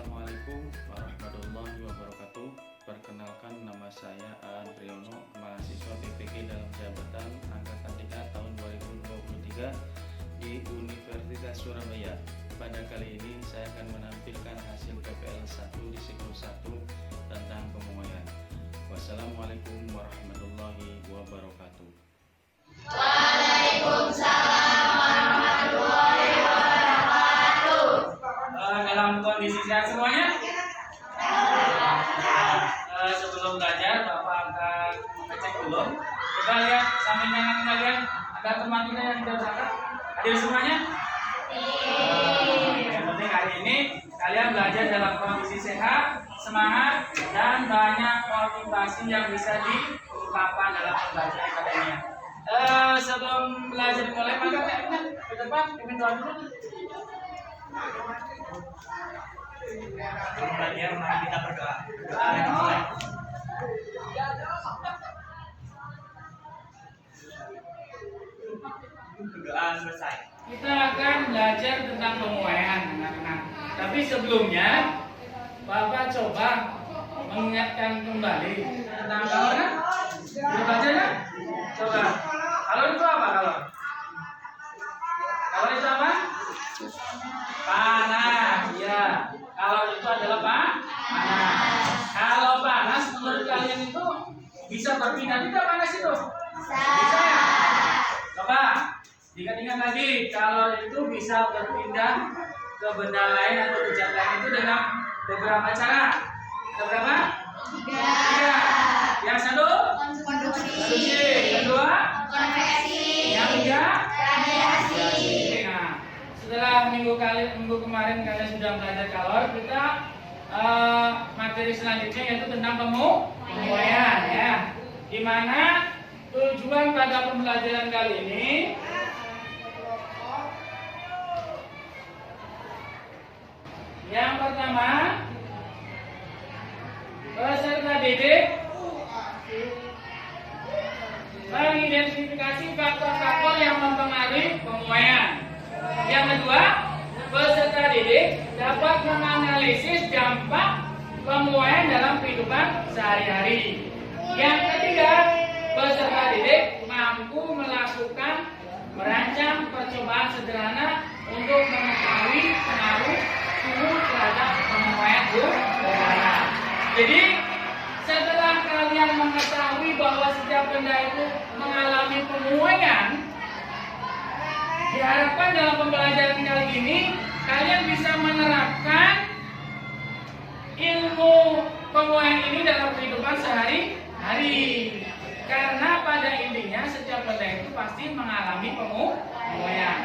Assalamualaikum warahmatullahi wabarakatuh. Perkenalkan, nama saya Aan Priyono, mahasiswa PPG dalam jabatan Angkatan 3 tahun 2023 di Universitas Surabaya. Pada kali ini saya akan menampilkan hasil PPL 1 di siklus 1 tentang pemuaian. Wassalamualaikum warahmatullahi wabarakatuh. Waalaikumsalam warahmatullahi wabarakatuh. Dalam kondisi sehat semuanya? Sebelum belajar, Bapak akan mengecek dulu. Coba lihat samping kanan kalian, ada teman kita yang tidak berangkat. Hadir semuanya? Yang penting hari ini kalian belajar dalam kondisi sehat, semangat, dan banyak motivasi yang bisa diungkapkan dalam pembelajaran akademia. Sebelum belajar dimulai, maka ke depan, pimpin doa dulu. Belajar, mari kita berdoa. Doa selesai. Kita akan belajar tentang pemuaian, anak-anak. Tapi sebelumnya, Bapak coba mengingatkan kembali tentang kalor, kan? Sudah baca ya? Coba. Kalor itu apa kalor? Kalor itu apa? Panas, ya. Kalor itu adalah panas. Kalau panas, menurut kalian itu bisa berpindah tidak panas itu? Bisa ya? Coba diingat-ingat lagi, kalor itu bisa berpindah ke benda lain atau ke zat lain itu dengan beberapa cara. Ada berapa? Tiga. Yang satu? Konduksi. Kedua? Konveksi. Yang tiga? Radiasi. Nah, setelah minggu kemarin kalian sudah belajar kalor, kita materi selanjutnya yaitu tentang pemuaian, ya. Di mana tujuan pada pembelajaran kali ini yang pertama, peserta didik mengidentifikasi faktor-faktor yang mempengaruhi pemuaian. Yang kedua, peserta didik dapat menganalisis dampak pemuaian dalam kehidupan sehari-hari. Yang ketiga, peserta didik mampu merancang percobaan sederhana untuk mengetahui pengaruh suhu terhadap pemuaian udara. Jadi, setelah kalian mengetahui bahwa setiap benda itu mengalami pemuaian, diharapkan dalam pembelajaran kali ini kalian bisa menerapkan ilmu pemuaian ini dalam kehidupan sehari-hari. Karena pada intinya setiap benda itu pasti mengalami pemuaian.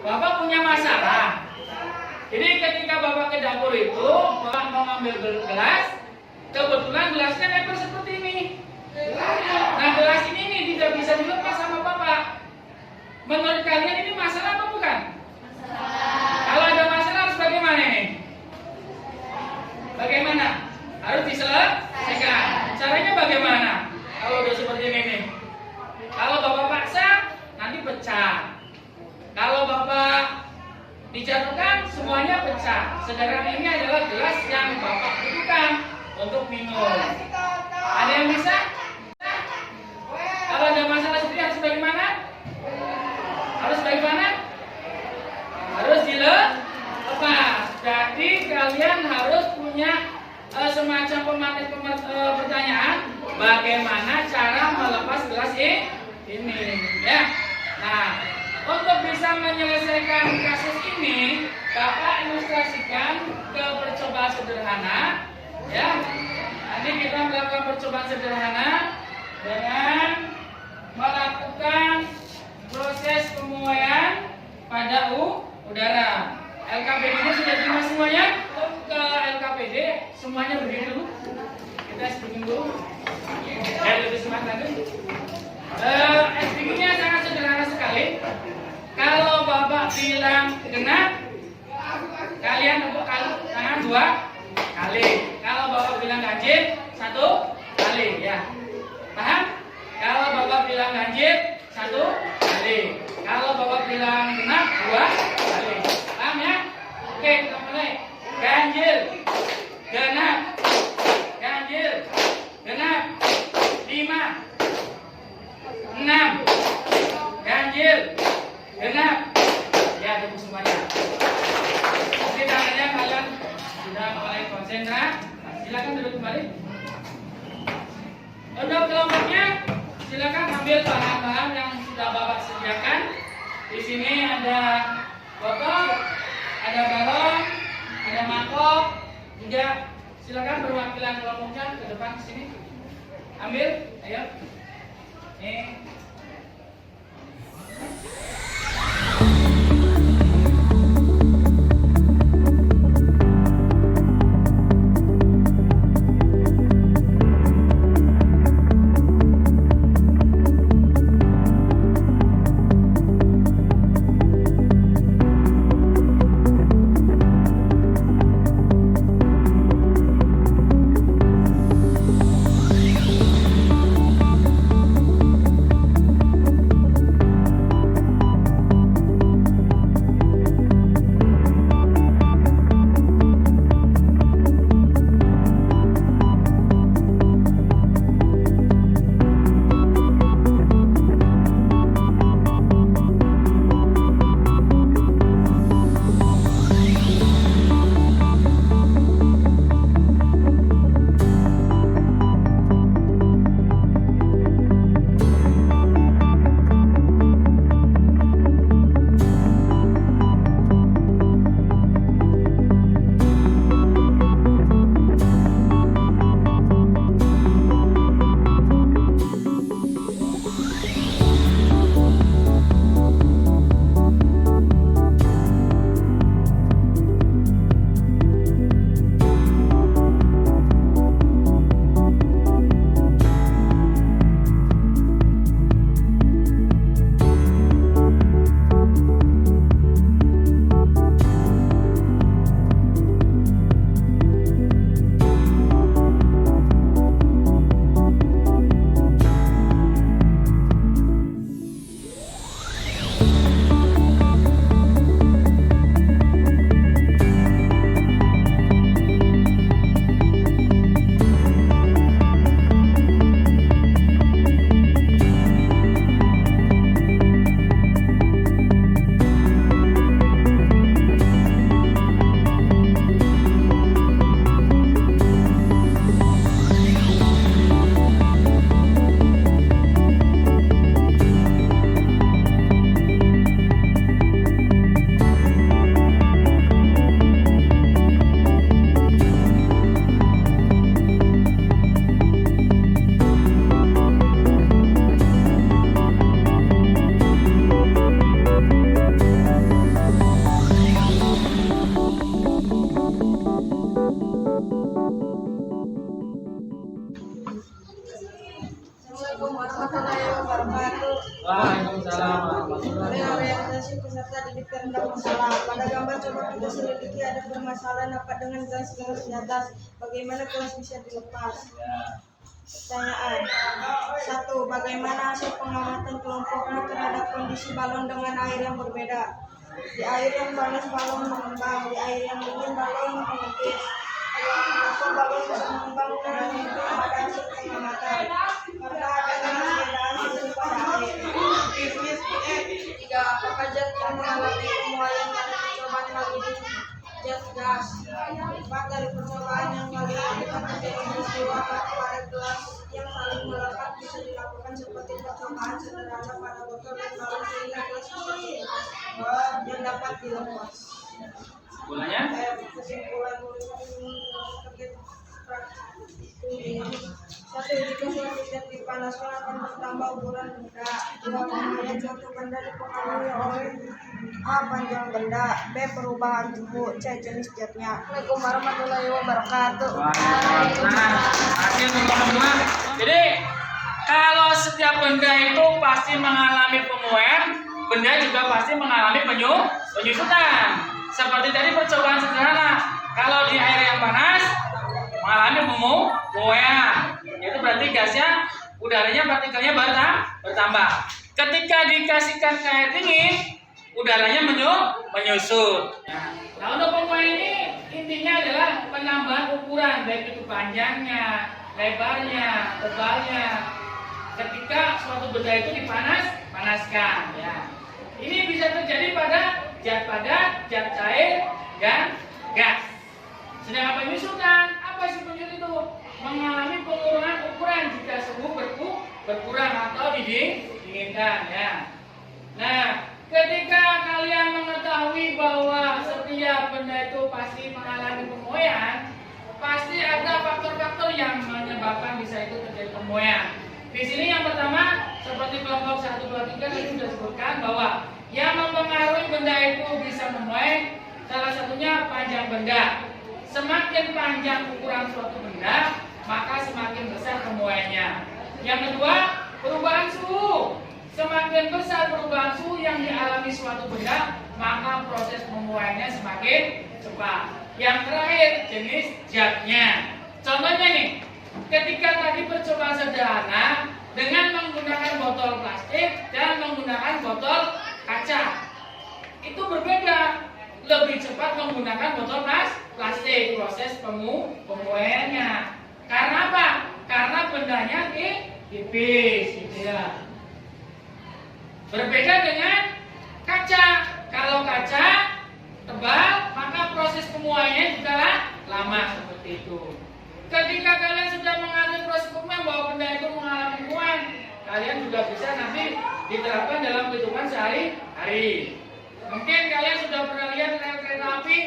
Bapak punya masalah. Jadi ketika Bapak ke dapur itu, Bapak mau ngambil gelas, kebetulan gelasnya nempel seperti ini. Nah, gelas ini nih tidak bisa dilepas sama Bapak. Menurut kalian ini masalah apa bukan? Kalau ada masalah harus bagaimana ini? Bagaimana? Harus diselesaikan. Caranya bagaimana? Kalau udah seperti ini nih. Kalau Bapak paksa, nanti pecah. Kalau Bapak dijatuhkan, semuanya pecah. Sedangkan ini adalah gelas yang Bapak butuhkan untuk minum. Ada yang bisa? Kalau ada masalah seperti harus bagaimana? Harus bagaimana? Harus dilepas. Jadi kalian harus punya semacam pertanyaan, bagaimana cara melepas gelas ini, ya. Nah, untuk bisa menyelesaikan kasus ini, Bapak ilustrasikan ke percobaan sederhana, ya. Nanti kita melakukan percobaan sederhana dengan melakukan proses pemuaian pada udara. LKPD-nya sudah terima semuanya? Ke LKPD semuanya berdiri dulu. Kita speaking dulu. Lebih semangat lagi. Speaking-nya sangat sederhana sekali. Kalau Bapak bilang genap, kalian tepuk tangan 2 kali. Kalau Bapak bilang ganjil, 1 kali, ya. Paham? Kalau Bapak bilang ganjil, 1 kali. Kalau Bapak bilang genap, 2 kali. Paham ya? Oke, kita mulai. Ganjil. Nah, silakan duduk kembali. Untuk kelompoknya, silakan ambil bahan-bahan yang sudah Bapak sediakan. Di sini ada botol, ada balon, ada mangkok, juga silakan perwakilan kelompoknya ke depan ke sini. Ambil, ayo. Nih. Assalamualaikum warahmatullahi wabarakatuh. Waalaikumsalam warahmatullahi wabarakatuh. Orientasi peserta didik tentang masalah. Pada gambar coba kita selidiki ada permasalahan apa dengan garis-garis di atas. Bagaimana garis bisa dilepas? Pertanyaan 1. Bagaimana hasil pengamatan kelompokmu terhadap kondisi balon dengan air yang berbeda? Di air yang panas balon mengembang, di air yang dingin balon menipis. Kenapa balon bisa mengembang dan itu pada hasil pengamatan? Karena adanya perbedaan suhu pada air. 3. Apakah zat yang mengalami pemuaian pada percobaan kali ini zat gas? 4. Dari percobaan yang kali ini terjadi peristiwa pada gelas yang saling melekat bisa dilakukan seperti percobaan sederhana pada botol dan balon sehingga gelas yang dapat dilepas. Kesimpulannya? Kesimpulan satu, jika suatu zat dipanaskan akan bertambah ukuran benda. 2. Kemudian suatu benda dipengaruhi oleh A. Panjang benda, B. Perubahan suhu, C. Jenis zatnya. Assalamualaikum warahmatullahi wabarakatuh. Nah, hasil kedua. Jadi kalau setiap benda itu pasti mengalami pemuaian, benda juga pasti mengalami penyusutan. Seperti tadi percobaan sederhana, kalau di air yang panas mengalami pemuaian, itu berarti gasnya, udaranya, partikelnya bertambah. Ketika dikasihkan ke air dingin, udaranya menyusut. Nah, untuk pemuaian ini intinya adalah penambahan ukuran, baik itu panjangnya, lebarnya, tebalnya. Ketika suatu benda itu dipanaskan, ya. Ini bisa terjadi pada zat padat, zat cair, dan gas. Sedangkan penyusutan berkurang atau didinginkan ya. Nah, ketika kalian mengetahui bahwa setiap benda itu pasti mengalami pemuaian, pasti ada faktor-faktor yang menyebabkan bisa itu terjadi pemuaian. Di sini yang pertama, seperti kelompok 1, 2, 3 tadi sudah sebutkan bahwa yang mempengaruhi benda itu bisa memuai, salah satunya panjang benda. Semakin panjang ukuran suatu benda, maka semakin besar pemuaiannya. Yang kedua, perubahan suhu. Semakin besar perubahan suhu yang dialami suatu benda, maka proses pemuaiannya semakin cepat. Yang terakhir, jenis zatnya. Contohnya nih, ketika tadi percobaan sederhana dengan menggunakan botol plastik dan menggunakan botol kaca, itu berbeda. Lebih cepat menggunakan botol plastik proses pemuaiannya. Karena apa? Karena bendanya tipis, gitu ya. Berbeda dengan kaca. Kalau kaca tebal, maka proses pemuaiannya juga lama seperti itu. Ketika kalian sudah mengalami proses pemuaian bahwa benda itu mengalami pemuaian, kalian juga bisa nanti diterapkan dalam kehidupan sehari-hari. Mungkin kalian sudah pernah lihat rel kereta api,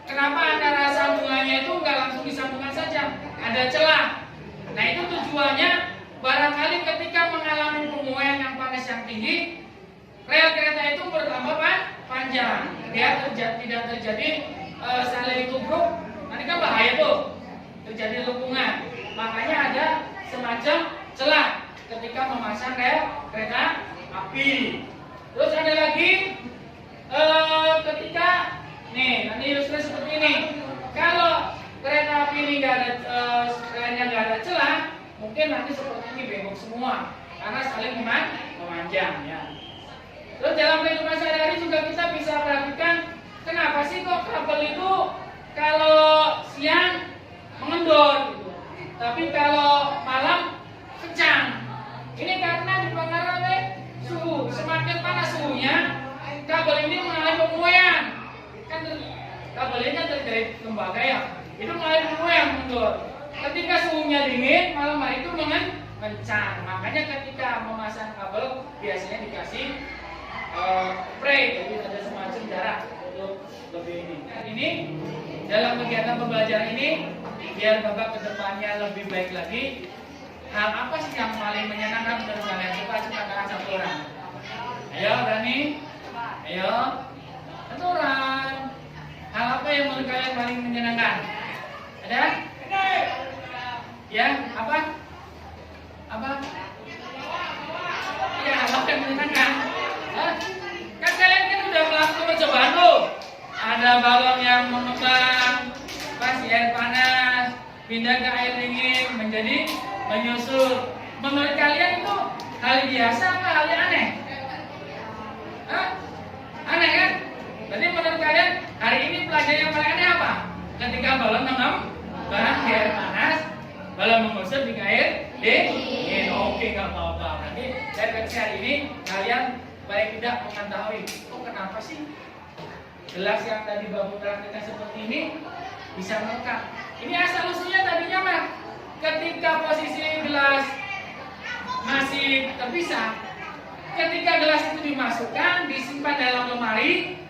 kenapa antara sambungannya itu nggak langsung disambungkan saja, ada celah. Nah itu tujuannya, barangkali ketika mengalami pemuaian yang panas yang tinggi, rel kereta itu bertambah panjang, biar tidak terjadi saling tubruk. Nanti kan bahaya tuh, terjadi lengkungan. Makanya ada semacam celah ketika memasang rel kereta api. Terus ada lagi ketika nanti ilustrasi seperti ini. Kalau kereta api ini nggak ada relnya nggak ada celah, mungkin nanti seperti ini bengkok semua karena saling memanjang ya. Terus dalam kehidupan sehari-hari juga kita bisa perhatikan kenapa sih kok kabel itu kalau siang mengendor gitu, tapi kalau malam kencang. Ini karena dipengaruhi oleh suhu. Semakin panas suhunya, kabel ini mengalami pemuaian. Kan kabel ini kan terkait lembaga ya, itu mengalami pemuaian mengendor. Ketika suhunya dingin, malam hari itu kencang. Makanya ketika memasang kabel biasanya dikasih spray, jadi ada semacam jarak untuk lebih ini. Ini dalam kegiatan pembelajaran ini, biar Bapak kedepannya lebih baik lagi, hal apa sih yang paling menyenangkan menurut kalian? Coba tangan satu orang. Ayo, berani? Ayo, satu orang. Hal apa yang menurut kalian paling menyenangkan? Ada? Ya, apa? Apa? Ya, apa yang menyenangkan? Kan kalian kan udah melakukan percobaan tuh. Ada balon yang mengembang, pas di air panas, pindah ke air dingin, menjadi menyusut. Menurut kalian itu hal biasa apa hal yang aneh? Aneh kan? Berarti menurut kalian hari ini pelajaran yang paling aneh apa? Ketika balon mengembang di air panas, balon mengusut di air dingin. Oke, nggak apa-apa. Berarti dari versi hari ini kalian baik tidak mengetahui, kenapa sih gelas yang tadi Bapak praktekkan seperti ini bisa melekat. Ini asal usulnya tadinya mah ketika posisi gelas masih terpisah, ketika gelas itu dimasukkan disimpan dalam lemari,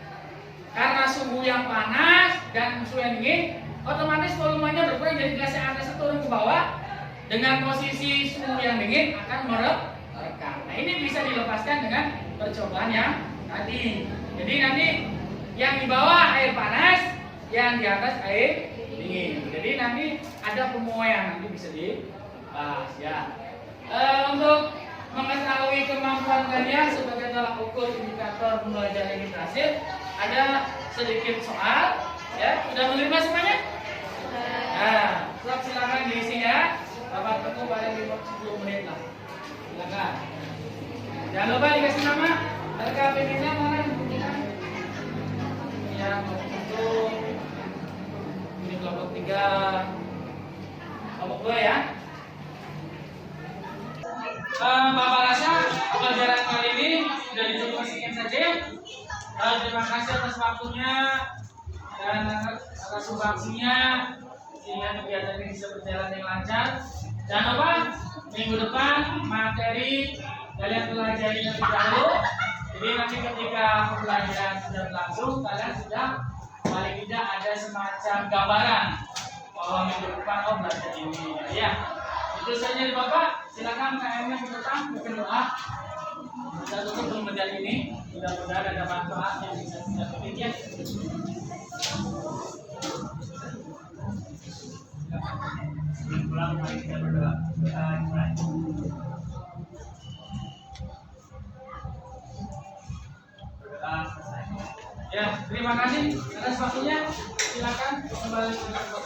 karena suhu yang panas dan suhu yang dingin, otomatis volumenya berkurang, jadi gelas yang atas turun ke bawah dengan posisi suhu yang dingin akan merekat. Nah ini bisa dilepaskan dengan percobaan yang tadi. Jadi nanti yang di bawah air panas, yang di atas air dingin. Jadi nanti ada pemuaian, nanti bisa dibahas ya. Untuk mengetahui kemampuan kalian sebagai tolak ukur indikator pembelajaran ini berhasil, ada sedikit soal ya. Sudah menerima semuanya? Nah, silakan diisi ya. Bapak tunggu paling 10 menit lah. Silakan. Jangan lupa dikasih nama. LKPP-nya mana? Yang untuk ini kelompok 3, kelompok 2 ya. Bapak rasa pelajaran kali ini sudah cukup sekian saja ya. Terima kasih atas waktunya dan atas sumbangsinya, sehingga kegiatan ini bisa berjalan dengan lancar. Jangan lupa minggu depan materi kalian pelajari terlebih dahulu. Jadi nanti ketika pembelajaran sudah berlangsung, kalian sudah paling tidak ada semacam gambaran bahwa minggu depan belajar ini. Ya, itu saja dari Bapak. Silakan KM-nya ke depan bikin doa. Kita tutup pembelajaran ini. Mudah-mudahan ada manfaat yang bisa kita petik ya. Pulang mari kita berdoa. Ya, terima kasih atas waktunya. Silakan kembali ke kantor.